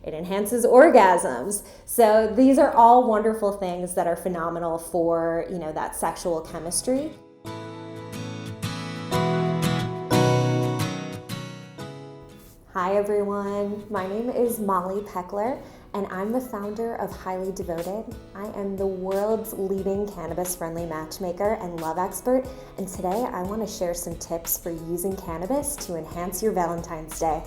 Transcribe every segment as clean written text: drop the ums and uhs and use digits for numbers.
It enhances orgasms. So these are all wonderful things that are phenomenal for, that sexual chemistry. Hi everyone, my name is Molly Peckler and I'm the founder of Highly Devoted. I am the world's leading cannabis-friendly matchmaker and love expert, and today I want to share some tips for using cannabis to enhance your Valentine's Day.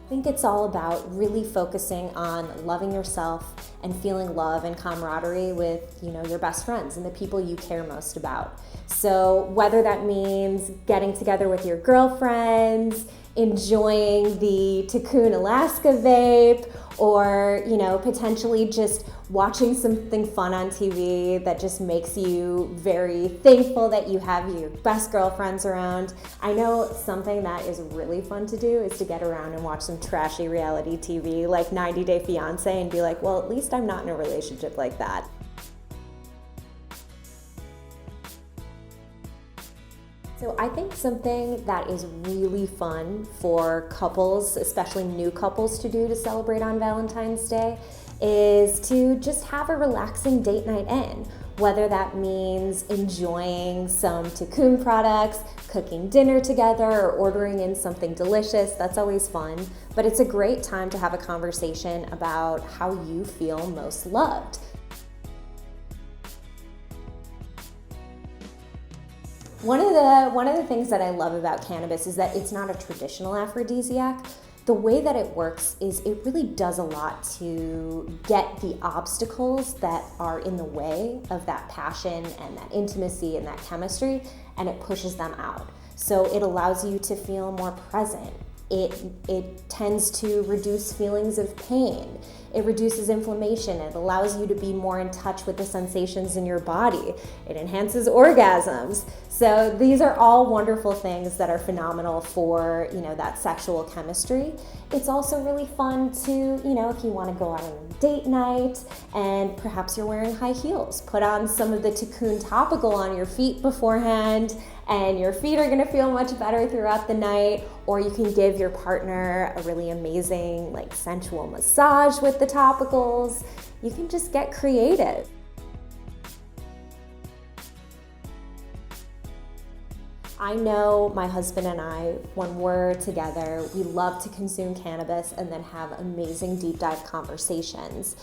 I think it's all about really focusing on loving yourself and feeling love and camaraderie with, your best friends and the people you care most about. So whether that means getting together with your girlfriends, enjoying the Tikun Alaska vape, or, potentially just watching something fun on TV that just makes you very thankful that you have your best girlfriends around. I know something that is really fun to do is to get around and watch some trashy reality TV like 90 Day Fiancé and be like, well, at least I'm not in a relationship like that. So I think something that is really fun for couples, especially new couples, to do to celebrate on Valentine's Day is to just have a relaxing date night in. Whether that means enjoying some Tikun products, cooking dinner together, or ordering in something delicious, that's always fun. But it's a great time to have a conversation about how you feel most loved. One of the things that I love about cannabis is that it's not a traditional aphrodisiac. The way that it works is it really does a lot to get the obstacles that are in the way of that passion and that intimacy and that chemistry, and it pushes them out. So it allows you to feel more present. It tends to reduce feelings of pain. It reduces inflammation. It allows you to be more in touch with the sensations in your body. It enhances orgasms. So these are all wonderful things that are phenomenal for, that sexual chemistry. It's also really fun to, if you want to go out on a date night and perhaps you're wearing high heels, put on some of the Tikun topical on your feet beforehand, and your feet are gonna feel much better throughout the night. Or you can give your partner a really amazing, sensual massage with the topicals. You can just get creative. I know my husband and I, when we're together, we love to consume cannabis and then have amazing deep dive conversations.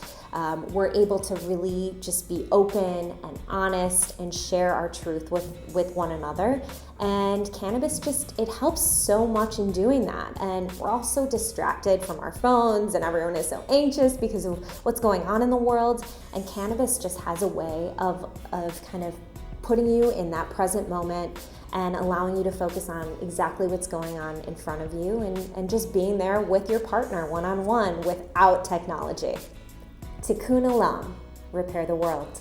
We're able to really just be open and honest and share our truth with one another. And cannabis it helps so much in doing that. And we're all so distracted from our phones and everyone is so anxious because of what's going on in the world. And cannabis just has a way of kind of putting you in that present moment and allowing you to focus on exactly what's going on in front of you and just being there with your partner one-on-one without technology. Tikun Olam, repair the world.